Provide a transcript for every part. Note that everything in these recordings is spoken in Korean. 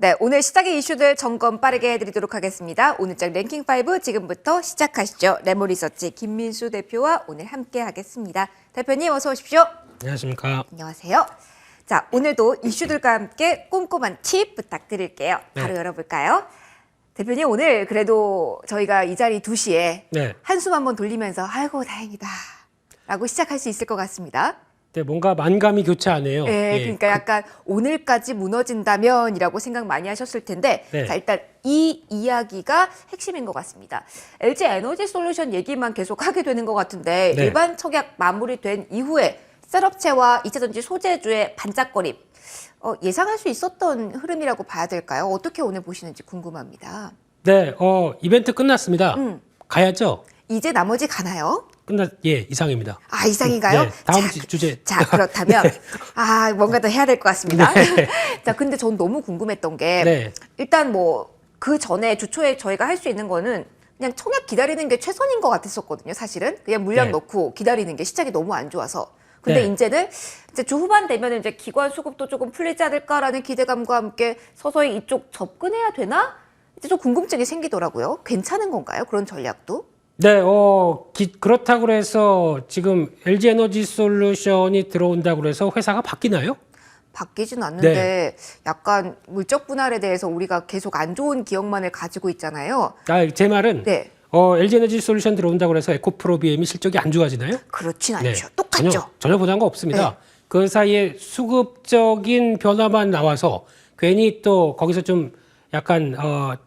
네, 오늘 시장의 이슈들 점검 빠르게 해드리도록 하겠습니다. 오늘장 랭킹5 지금부터 시작하시죠. 레모리서치 김민수 대표와 오늘 함께 하겠습니다. 대표님 어서 오십시오. 안녕하십니까. 안녕하세요. 자, 오늘도 이슈들과 함께 꼼꼼한 팁 부탁드릴게요. 바로 열어볼까요? 대표님 오늘 그래도 저희가 이 자리 2시에 한숨 한번 돌리면서 아이고 다행이다 라고 시작할 수 있을 것 같습니다. 네, 뭔가 만감이 교차하네요. 네, 그러니까 약간 오늘까지 무너진다면이라고 생각 많이 하셨을 텐데 자, 일단 이 이야기가 핵심인 것 같습니다. LG 에너지 솔루션 얘기만 계속 하게 되는 것 같은데 일반 청약 마무리된 이후에 셋업체와 2차전지 소재주의 반짝거림 예상할 수 있었던 흐름이라고 봐야 될까요? 어떻게 오늘 보시는지 궁금합니다. 네, 이벤트 끝났습니다. 가야죠? 이제 나머지 가나요? 이상입니다. 아, 이상인가요? 네, 다음 주제. 자, 그렇다면 뭔가 더 해야 될 것 같습니다. 자, 근데 전 너무 궁금했던 게 일단 뭐 그 전에 주초에 저희가 할 수 있는 거는 그냥 청약 기다리는 게 최선인 것 같았었거든요. 사실은 그냥 물량 넣고 기다리는 게 시작이 너무 안 좋아서. 근데 이제는 이제 주 후반 되면 이제 기관 수급도 조금 풀리지 않을까라는 기대감과 함께 서서히 이쪽 접근해야 되나? 이제 좀 궁금증이 생기더라고요. 괜찮은 건가요? 그런 전략도? 네, 그렇다고 해서 지금 LG 에너지 솔루션이 들어온다고 해서 회사가 바뀌나요? 바뀌진 않는데 약간 물적 분할에 대해서 우리가 계속 안 좋은 기억만을 가지고 있잖아요. 제 말은 LG 에너지 솔루션 들어온다고 해서 에코프로비엠이 실적이 안 좋아지나요? 그렇진 않죠. 똑같죠. 전혀 보장한 거 없습니다. 그 사이에 수급적인 변화만 나와서 괜히 또 거기서 좀 약간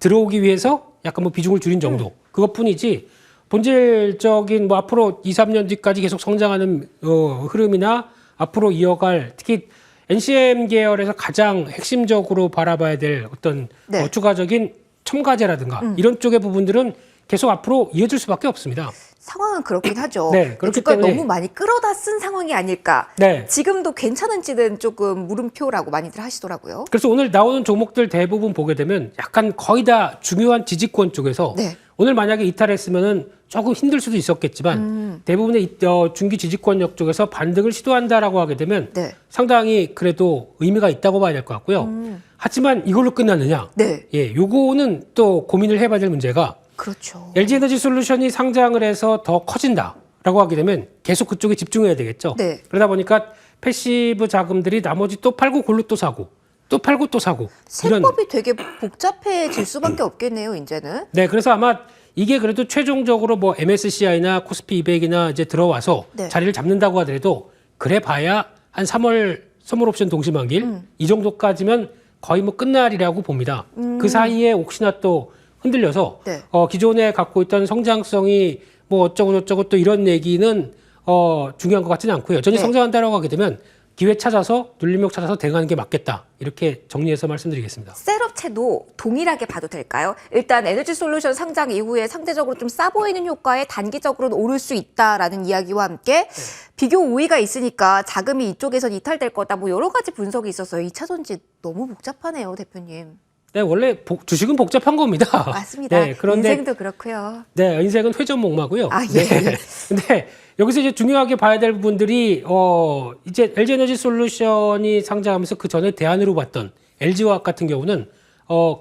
들어오기 위해서 약간 뭐 비중을 줄인 정도. 그것뿐이지 본질적인 뭐 앞으로 2, 3년 뒤까지 계속 성장하는 흐름이나 앞으로 이어갈 특히 NCM 계열에서 가장 핵심적으로 바라봐야 될 어떤 추가적인 첨가제라든가 이런 쪽의 부분들은 계속 앞으로 이어질 수밖에 없습니다. 상황은 그렇긴 하죠. 그렇기 주가를 때문에 너무 많이 끌어다 쓴 상황이 아닐까. 지금도 괜찮은지는 조금 물음표라고 많이들 하시더라고요. 그래서 오늘 나오는 종목들 대부분 보게 되면 약간 거의 다 중요한 지지권 쪽에서 오늘 만약에 이탈했으면은 조금 힘들 수도 있었겠지만 대부분의 중기 지지권역 쪽에서 반등을 시도한다라고 하게 되면 상당히 그래도 의미가 있다고 봐야 될 것 같고요. 하지만 이걸로 끝났느냐? 요거는 또 고민을 해봐야 될 문제가 그렇죠. LG 에너지 솔루션이 상장을 해서 더 커진다라고 하게 되면 계속 그쪽에 집중해야 되겠죠. 그러다 보니까 패시브 자금들이 나머지 또 팔고 골로 또 사고 또 팔고 또 사고 세법이 되게 복잡해질 수밖에 없겠네요, 이제는. 그래서 아마 이게 그래도 최종적으로 뭐 MSCI나 코스피 200이나 이제 들어와서 자리를 잡는다고 하더라도 그래 봐야 한 3월 선물 옵션 동시만기일 이 정도까지면 거의 뭐 끝날이라고 봅니다. 그 사이에 혹시나 또 흔들려서 기존에 갖고 있던 성장성이 뭐 어쩌고 또 이런 얘기는 중요한 것 같지는 않고요. 전이 성장한다라고 하게 되면 기회 찾아서 눌림목 찾아서 대응하는 게 맞겠다. 이렇게 정리해서 말씀드리겠습니다. 셋업체도 동일하게 봐도 될까요? 일단 에너지 솔루션 상장 이후에 상대적으로 좀 싸 보이는 효과에 단기적으로는 오를 수 있다라는 이야기와 함께 비교 우위가 있으니까 자금이 이쪽에선 이탈될 거다. 뭐 여러 가지 분석이 있었어요. 2차전지 너무 복잡하네요, 대표님. 원래 주식은 복잡한 겁니다. 맞습니다. 그런데 인생도 그렇고요. 인생은 회전목마고요. 근데 여기서 이제 중요하게 봐야 될 부분들이 이제 LG 에너지 솔루션이 상장하면서 그 전에 대안으로 봤던 LG화학 같은 경우는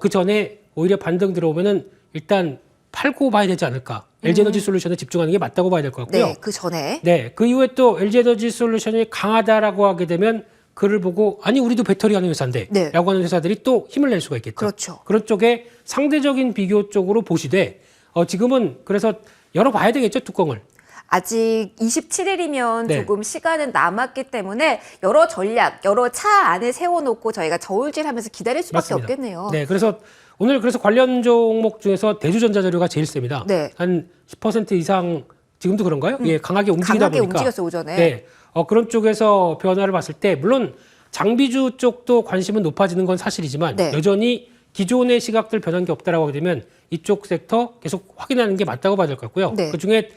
그 전에 오히려 반등 들어오면은 일단 팔고 봐야 되지 않을까. LG 에너지 솔루션에 집중하는 게 맞다고 봐야 될 것 같고요. 그 전에. 그 이후에 또 LG 에너지 솔루션이 강하다라고 하게 되면 그를 보고 아니 우리도 배터리 하는 회사인데 라고 하는 회사들이 또 힘을 낼 수가 있겠죠. 그렇죠. 그런 쪽에 상대적인 비교 쪽으로 보시되 지금은 그래서 열어봐야 되겠죠, 뚜껑을. 아직 27일이면 조금 시간은 남았기 때문에 여러 전략, 여러 차 안에 세워놓고 저희가 저울질하면서 기다릴 수밖에 없겠네요. 그래서 오늘 관련 종목 중에서 대주전자재료가 제일 셉니다. 한 10% 이상 지금도 그런가요? 강하게 움직이다 보니까. 움직였어요, 오전에. 그런 쪽에서 변화를 봤을 때 물론 장비주 쪽도 관심은 높아지는 건 사실이지만 여전히 기존의 시각들 변한 게 없다라고 하게 되면 이쪽 섹터 계속 확인하는 게 맞다고 봐야 될 것 같고요. 그중에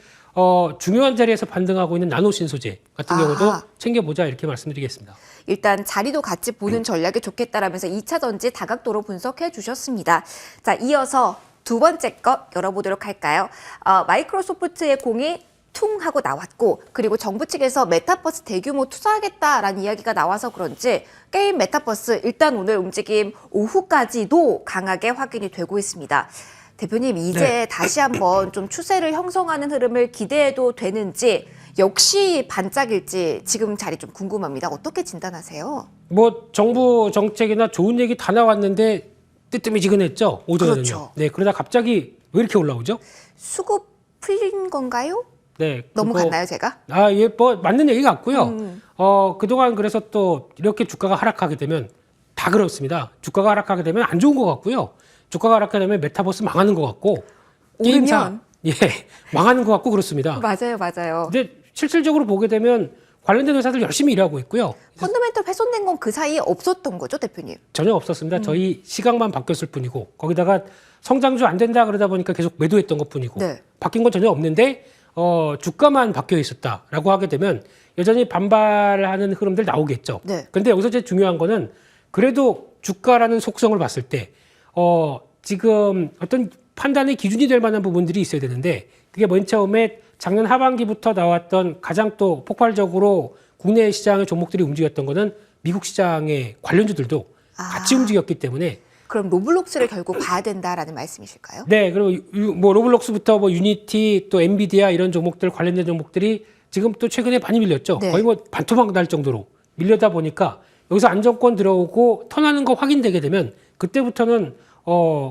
중요한 자리에서 반등하고 있는 나노신소재 같은 경우도 챙겨보자 이렇게 말씀드리겠습니다. 일단 자리도 같이 보는 전략이 좋겠다라면서 2차전지 다각도로 분석해 주셨습니다. 자, 이어서 두 번째 거 열어보도록 할까요? 마이크로소프트의 공이 퉁 하고 나왔고, 그리고 정부 측에서 메타버스 대규모 투자하겠다라는 이야기가 나와서 그런지 게임 메타버스 일단 오늘 움직임 오후까지도 강하게 확인이 되고 있습니다. 대표님, 이제 다시 한번 좀 추세를 형성하는 흐름을 기대해도 되는지, 역시 반짝일지 지금 자리 좀 궁금합니다. 어떻게 진단하세요? 뭐 정부 정책이나 좋은 얘기 다 나왔는데 뜨뜨미지근했죠, 오전에는요. 그렇죠. 네, 그러다 갑자기 왜 이렇게 올라오죠? 수급 풀린 건가요? 네, 넘어갔나요, 제가? 예, 뭐 맞는 얘기 같고요. 그동안 그래서 또 이렇게 주가가 하락하게 되면 다 그렇습니다. 주가가 하락하게 되면 안 좋은 것 같고요. 주가가 하락하게 되면 메타버스 망하는 것 같고, 게임사 망하는 것 같고 그렇습니다. 맞아요, 맞아요. 근데 실질적으로 보게 되면 관련된 회사들 열심히 일하고 있고요. 펀더멘털 훼손된 건 그 사이에 없었던 거죠, 대표님? 전혀 없었습니다. 저희 시각만 바뀌었을 뿐이고, 거기다가 성장주 안 된다 그러다 보니까 계속 매도했던 것 뿐이고, 네. 바뀐 건 전혀 없는데 주가만 바뀌어 있었다라고 하게 되면 여전히 반발하는 흐름들 나오겠죠. 네. 근데 여기서 제일 중요한 거는 그래도 주가라는 속성을 봤을 때 지금 어떤 판단의 기준이 될 만한 부분들이 있어야 되는데, 그게 맨 처음에 작년 하반기부터 나왔던 가장 또 폭발적으로 국내 시장의 종목들이 움직였던 거는 미국 시장의 관련주들도 같이 움직였기 때문에. 그럼 로블록스를 결국 봐야 된다라는 말씀이실까요? 네, 그리고 뭐 로블록스부터 뭐 유니티 또 엔비디아 이런 종목들 관련된 종목들이 지금 또 최근에 많이 밀렸죠. 네. 거의 뭐 반토막 날 정도로 밀려다 보니까 여기서 안정권 들어오고 턴하는 거 확인되게 되면 그때부터는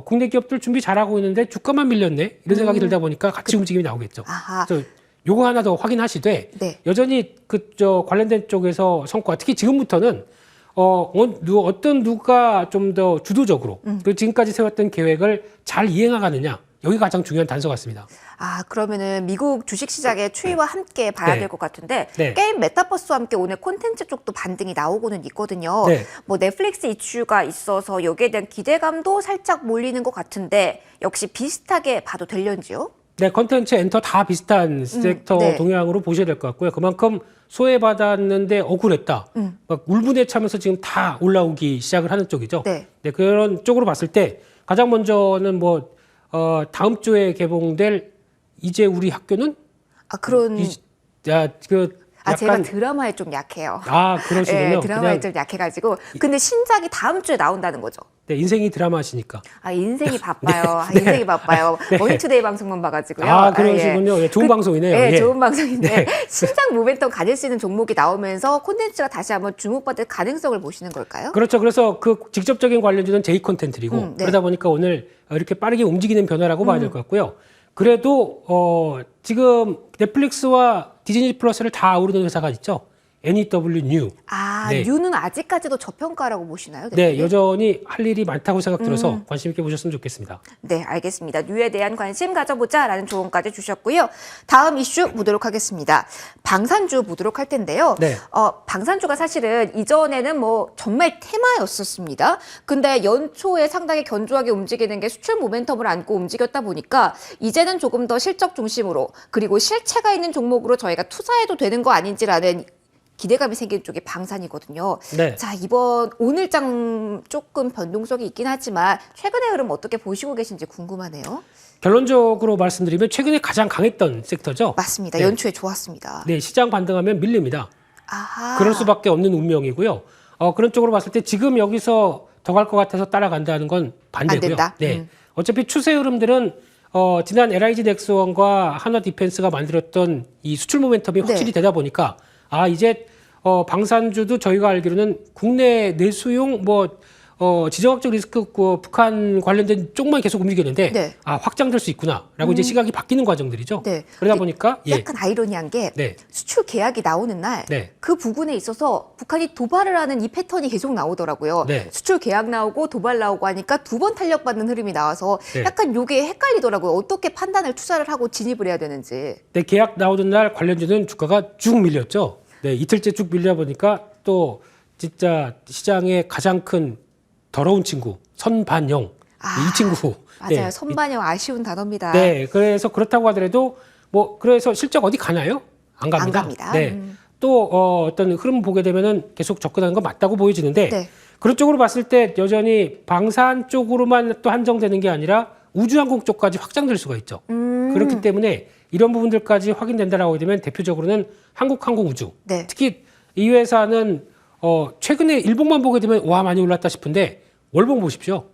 국내 기업들 준비 잘하고 있는데 주가만 밀렸네 이런 생각이 들다 보니까 같이 움직임이 나오겠죠. 아하. 그래서 요거 하나 더 확인하시되 네. 여전히 관련된 쪽에서 성과, 특히 지금부터는 어떤 누가 좀 더 주도적으로 그 지금까지 세웠던 계획을 잘 이행하가느냐, 여기 가장 중요한 단서 같습니다. 그러면은 미국 주식시장의 추이와 함께 봐야 네. 될 것 같은데, 네. 게임 메타버스와 함께 오늘 콘텐츠 쪽도 반등이 나오고는 있거든요. 네. 뭐 넷플릭스 이슈가 있어서 여기에 대한 기대감도 살짝 몰리는 것 같은데, 역시 비슷하게 봐도 될런지요? 네, 컨텐츠 엔터 다 비슷한 섹터 네. 동향으로 보셔야 될 것 같고요. 그만큼 소외받았는데 억울했다. 막 울분에 차면서 지금 다 올라오기 시작을 하는 쪽이죠. 네. 네, 그런 쪽으로 봤을 때 가장 먼저는 다음 주에 개봉될 이제 우리 학교는 제가 드라마에 좀 약해요. 그러시군요. 네, 드라마에 좀 약해가지고. 근데 신작이 다음 주에 나온다는 거죠. 네, 인생이 드라마시니까. 인생이 바빠요. 인생이 바빠요. 머니투데이 방송만 봐가지고요. 그러시군요. 예, 좋은 방송이네요. 네, 예. 좋은 방송인데 신작 모멘텀 가질 수 있는 종목이 나오면서 콘텐츠가 다시 한번 주목받을 가능성을 보시는 걸까요? 그렇죠. 그래서 그 직접적인 관련주는 J 콘텐츠이고 네. 그러다 보니까 오늘 이렇게 빠르게 움직이는 변화라고 봐야 될 것 같고요. 그래도 지금 넷플릭스와 디즈니 플러스를 다 아우르는 회사가 있죠. NEW 뉴. 네. 뉴는 아직까지도 저평가라고 보시나요? 네, 대표님? 여전히 할 일이 많다고 생각 들어서 관심 있게 보셨으면 좋겠습니다. 네, 알겠습니다. 뉴에 대한 관심 가져보자라는 조언까지 주셨고요. 다음 이슈 보도록 하겠습니다. 방산주 보도록 할 텐데요. 네. 방산주가 사실은 이전에는 뭐 정말 테마였었습니다. 근데 연초에 상당히 견조하게 움직이는 게 수출 모멘텀을 안고 움직였다 보니까 이제는 조금 더 실적 중심으로, 그리고 실체가 있는 종목으로 저희가 투자해도 되는 거 아닌지라는 기대감이 생긴 쪽이 방산이거든요. 네. 자, 오늘장 조금 변동성이 있긴 하지만 최근의 흐름 어떻게 보시고 계신지 궁금하네요. 결론적으로 말씀드리면 최근에 가장 강했던 섹터죠. 맞습니다. 네. 연초에 좋았습니다. 네, 시장 반등하면 밀립니다. 아하. 그럴 수밖에 없는 운명이고요. 그런 쪽으로 봤을 때 지금 여기서 더 갈 것 같아서 따라간다는 건 반대고요. 안 된다? 네. 어차피 추세 흐름들은 지난 LIG 넥스원과 한화 디펜스가 만들었던 이 수출 모멘텀이 확실히 되다 보니까 이제 방산주도 저희가 알기로는 국내 내수용 지정학적 리스크 북한 관련된 쪽만 계속 움직이는데 네. 확장될 수 있구나라고 이제 시각이 바뀌는 과정들이죠. 네. 그러다 보니까 약간 아이러니한 게 네. 수출 계약이 나오는 날 그 네. 부분에 있어서 북한이 도발을 하는 이 패턴이 계속 나오더라고요. 네. 수출 계약 나오고 도발 나오고 하니까 두 번 탄력받는 흐름이 나와서 네. 약간 이게 헷갈리더라고요. 어떻게 판단을 투자를 하고 진입을 해야 되는지. 네, 계약 나오는 날 관련주는 주가가 쭉 밀렸죠. 네, 이틀째 쭉 밀려 보니까 또 진짜 시장의 가장 큰 더러운 친구 선반영 이 친구. 맞아요. 네. 선반영 아쉬운 단어입니다. 네, 그래서 그렇다고 하더라도 그래서 실적 어디 가나요? 안 갑니다. 안 갑니다. 네, 또 어떤 흐름 보게 되면은 계속 접근하는 건 맞다고 보여지는데 네. 그런 쪽으로 봤을 때 여전히 방산 쪽으로만 또 한정되는 게 아니라 우주항공 쪽까지 확장될 수가 있죠. 그렇기 때문에 이런 부분들까지 확인된다라고 되면 대표적으로는 한국항공우주. 네. 특히 이 회사는 최근에 일봉만 보게 되면 와 많이 올랐다 싶은데 월봉 보십시오.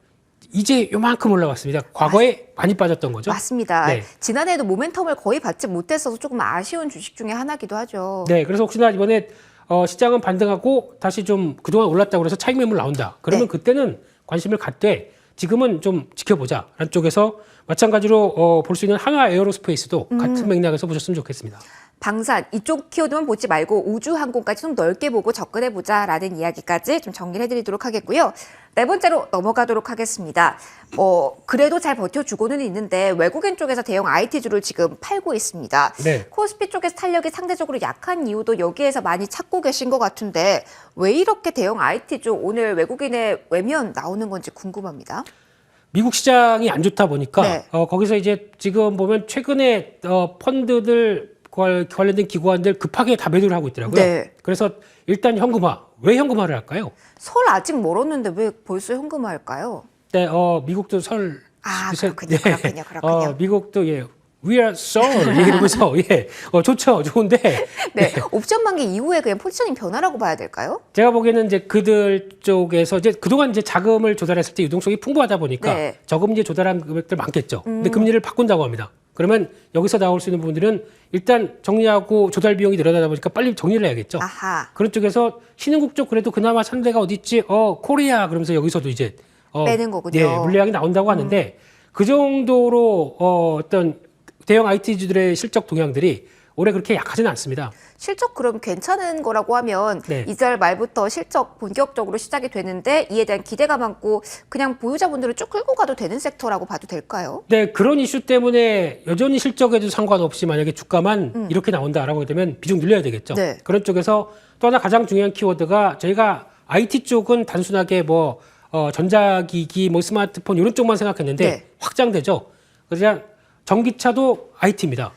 이제 요만큼 올라왔습니다. 과거에 많이 빠졌던 거죠. 맞습니다. 네. 지난해에도 모멘텀을 거의 받지 못했어서 조금 아쉬운 주식 중에 하나기도 하죠. 네, 그래서 혹시나 이번에 시장은 반등하고 다시 좀 그동안 올랐다고 해서 차익 매물 나온다. 그러면 네. 그때는 관심을 갖되 지금은 좀 지켜보자. 라는 쪽에서 마찬가지로 볼 수 있는 한화 에어로스페이스도 같은 맥락에서 보셨으면 좋겠습니다. 방산 이쪽 키워드만 보지 말고 우주 항공까지 좀 넓게 보고 접근해 보자라는 이야기까지 좀 정리를 해드리도록 하겠고요. 네 번째로 넘어가도록 하겠습니다. 그래도 잘 버텨주고는 있는데 외국인 쪽에서 대형 IT주를 지금 팔고 있습니다. 네. 코스피 쪽에서 탄력이 상대적으로 약한 이유도 여기에서 많이 찾고 계신 것 같은데 왜 이렇게 대형 IT주 오늘 외국인의 외면 나오는 건지 궁금합니다. 미국 시장이 안 좋다 보니까 네. 거기서 이제 지금 보면 최근에 펀드들 관련된 기관들 급하게 다 매도를 하고 있더라고요. 네. 그래서 일단 현금화. 왜 현금화를 할까요? 설 아직 멀었는데 왜 벌써 현금화할까요? 네, 미국도 설 그렇군요. 그렇군요. 미국도 We are Seoul 이러면서 좋죠, 좋은데 네, 옵션 만기 이후에 그냥 포지셔닝 변화라고 봐야 될까요? 제가 보기에는 이제 그들 쪽에서 이제 그동안 이제 자금을 조달했을 때 유동성이 풍부하다 보니까 네. 저금리 조달한 금액들 많겠죠. 근데 금리를 바꾼다고 합니다. 그러면 여기서 나올 수 있는 부분들은 일단 정리하고 조달 비용이 늘어나다 보니까 빨리 정리를 해야겠죠. 아하. 그런 쪽에서 신흥국 쪽 그래도 그나마 상대가 어디 있지? 코리아 그러면서 여기서도 이제 빼는 거군요. 예, 물량이 나온다고 하는데 그 정도로 어떤 대형 IT주들의 실적 동향들이 올해 그렇게 약하지는 않습니다. 실적 그럼 괜찮은 거라고 하면 네. 이달 말부터 실적 본격적으로 시작이 되는데 이에 대한 기대가 많고 그냥 보유자분들을 쭉 끌고 가도 되는 섹터라고 봐도 될까요? 네, 그런 이슈 때문에 여전히 실적에도 상관없이 만약에 주가만 이렇게 나온다라고 되면 비중 늘려야 되겠죠. 네. 그런 쪽에서 또 하나 가장 중요한 키워드가 저희가 IT 쪽은 단순하게 전자기기, 스마트폰 이런 쪽만 생각했는데 네. 확장되죠. 그냥 전기차도 IT입니다.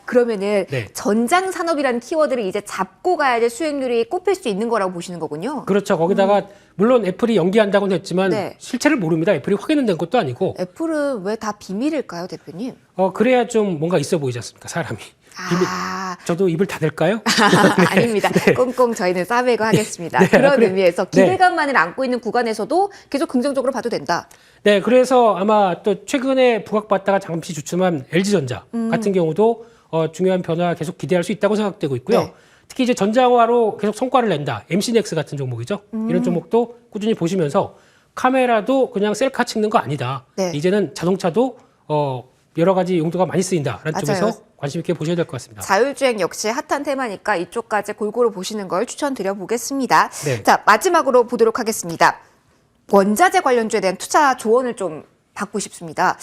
그러면은 네. 전장 산업이라는 키워드를 이제 잡고 가야지 수익률이 꼽힐 수 있는 거라고 보시는 거군요. 그렇죠. 거기다가 물론 애플이 연기한다고는 했지만 네. 실체를 모릅니다. 애플이 확인은 된 것도 아니고. 애플은 왜 다 비밀일까요, 대표님? 그래야 좀 뭔가 있어 보이지 않습니까, 사람이. 저도 입을 닫을까요? 아닙니다. 네. 꽁꽁 저희는 싸매고 하겠습니다. 네, 그런 그래. 의미에서 기대감만을 안고 있는 구간에서도 계속 긍정적으로 봐도 된다. 네, 그래서 아마 또 최근에 부각받다가 잠시 주춤한 LG전자 같은 경우도 중요한 변화 계속 기대할 수 있다고 생각되고 있고요. 네. 특히 이제 전장화로 계속 성과를 낸다. MC넥스 같은 종목이죠. 이런 종목도 꾸준히 보시면서 카메라도 그냥 셀카 찍는 거 아니다. 네. 이제는 자동차도 여러 가지 용도가 많이 쓰인다라는 맞아요. 쪽에서 관심 있게 보셔야 될 것 같습니다. 자율주행 역시 핫한 테마니까 이쪽까지 골고루 보시는 걸 추천드려 보겠습니다. 네. 자, 마지막으로 보도록 하겠습니다. 원자재 관련주에 대한 투자 조언을 좀 받고 싶습니다.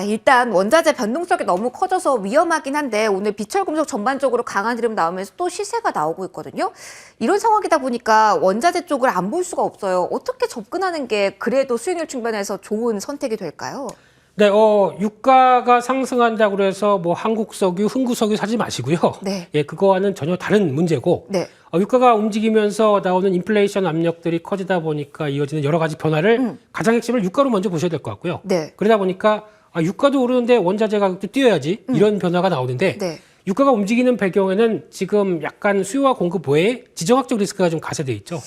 일단 원자재 변동성이 너무 커져서 위험하긴 한데 오늘 비철금속 전반적으로 강한 흐름 나오면서 또 시세가 나오고 있거든요. 이런 상황이다 보니까 원자재 쪽을 안 볼 수가 없어요. 어떻게 접근하는 게 그래도 수익률 측면에서 좋은 선택이 될까요? 네, 유가가 상승한다고 그래서 한국석유, 흥구석유 사지 마시고요. 네. 예, 그거와는 전혀 다른 문제고. 네. 유가가 움직이면서 나오는 인플레이션 압력들이 커지다 보니까 이어지는 여러 가지 변화를 가장 핵심을 유가로 먼저 보셔야 될 것 같고요. 네. 그러다 보니까 유가도 오르는데 원자재 가격도 뛰어야지 이런 변화가 나오는데 네. 유가가 움직이는 배경에는 지금 약간 수요와 공급 외에 지정학적 리스크가 좀 가세돼 있죠.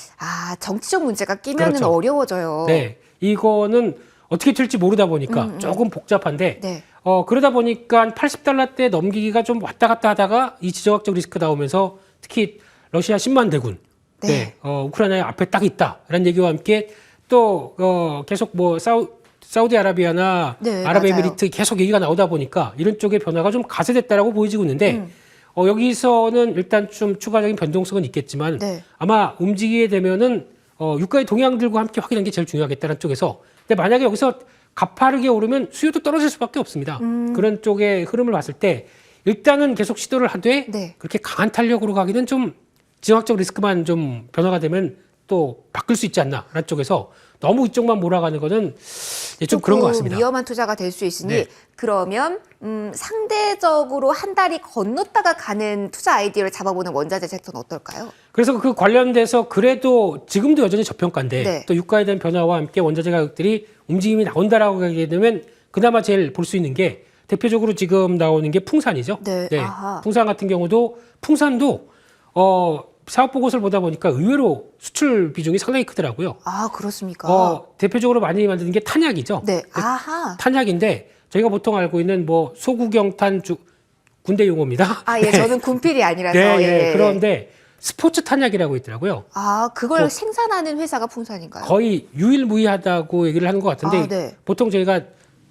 정치적 문제가 끼면은 그렇죠. 어려워져요. 네, 이거는 어떻게 될지 모르다 보니까 조금 복잡한데 네. 그러다 보니까 80달러대 넘기기가 좀 왔다 갔다 하다가 이 지정학적 리스크 나오면서 특히 러시아 10만 대군 네. 우크라이나 앞에 딱 있다라는 얘기와 함께 또 계속 사우디아라비아나 네, 아랍에미리트 계속 얘기가 나오다 보니까 이런 쪽의 변화가 좀 가세됐다라고 보여지고 있는데 여기서는 일단 좀 추가적인 변동성은 있겠지만 네. 아마 움직이게 되면은 유가의 동향들과 함께 확인하는 게 제일 중요하겠다는 쪽에서 근데 만약에 여기서 가파르게 오르면 수요도 떨어질 수밖에 없습니다. 그런 쪽의 흐름을 봤을 때 일단은 계속 시도를 하되 네. 그렇게 강한 탄력으로 가기는 좀 지정학적 리스크만 좀 변화가 되면 또 바뀔 수 있지 않나라는 쪽에서 너무 이쪽만 몰아가는 거는 좀 그런 것 같습니다. 위험한 투자가 될 수 있으니 네. 그러면 상대적으로 한 달이 건넜다가 가는 투자 아이디어를 잡아보는 원자재 섹터는 어떨까요? 그래서 그 관련돼서 그래도 지금도 여전히 저평가인데 네. 또 유가에 대한 변화와 함께 원자재 가격들이 움직임이 나온다라고 하게 되면 그나마 제일 볼 수 있는 게 대표적으로 지금 나오는 게 풍산이죠. 네. 아하. 풍산 같은 경우도 풍산도 사업 보고서를 보다 보니까 의외로 수출 비중이 상당히 크더라고요. 아, 그렇습니까? 대표적으로 많이 만드는 게 탄약이죠. 네. 아하. 탄약인데 저희가 보통 알고 있는 뭐 소구경탄 군대 용어입니다. 아, 예. 저는 군필이 아니라서. 네, 예. 그런데 스포츠 탄약이라고 있더라고요. 아, 그걸 생산하는 회사가 풍산인가요? 거의 유일무이하다고 얘기를 하는 것 같은데 아, 네. 보통 저희가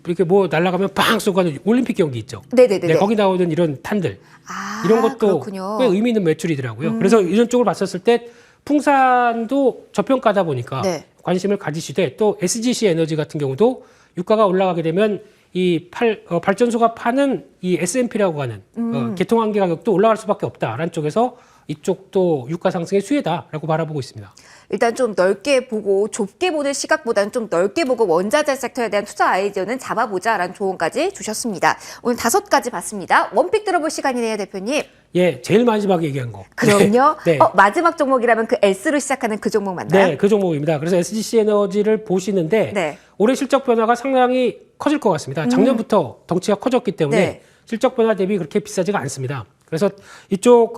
이렇게 뭐 날아가면 빵 쏘고 하는 올림픽 경기 있죠. 네네네. 네, 거기 나오는 이런 탄들 아, 이런 것도 그렇군요. 꽤 의미 있는 매출이더라고요. 그래서 이런 쪽을 봤었을 때 풍산도 저평가다 보니까 네. 관심을 가지시되 또 SGC 에너지 같은 경우도 유가가 올라가게 되면 이 발전소가 파는 이 S&P라고 하는 개통한계 가격도 올라갈 수밖에 없다라는 쪽에서 이쪽도 유가 상승의 수혜다라고 바라보고 있습니다. 일단 좀 넓게 보고 좁게 보는 시각보다는 좀 넓게 보고 원자재 섹터에 대한 투자 아이디어는 잡아보자라는 조언까지 주셨습니다. 오늘 5가지 봤습니다. 원픽 들어볼 시간이네요, 대표님. 예, 제일 마지막에 얘기한 거. 그럼요. 네. 마지막 종목이라면 그 S로 시작하는 그 종목 맞나요? 네, 그 종목입니다. 그래서 SGC 에너지를 보시는데 네. 올해 실적 변화가 상당히 커질 것 같습니다. 작년부터 덩치가 커졌기 때문에 네. 실적 변화 대비 그렇게 비싸지가 않습니다. 그래서 이쪽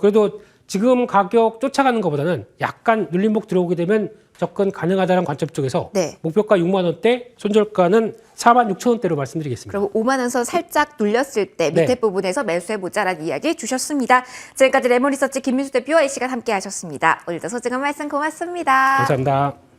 그래도 지금 가격 쫓아가는 것보다는 약간 눌림목 들어오게 되면 접근 가능하다는 관점 쪽에서 네. 목표가 6만 원대, 손절가는 4만 6천 원대로 말씀드리겠습니다. 그럼 5만 원 선 살짝 눌렸을 때 밑에 네. 부분에서 매수해보자라는 이야기 주셨습니다. 지금까지 레몬리서치 김민수 대표와 이 시간 함께 하셨습니다. 오늘도 소중한 말씀 고맙습니다. 감사합니다.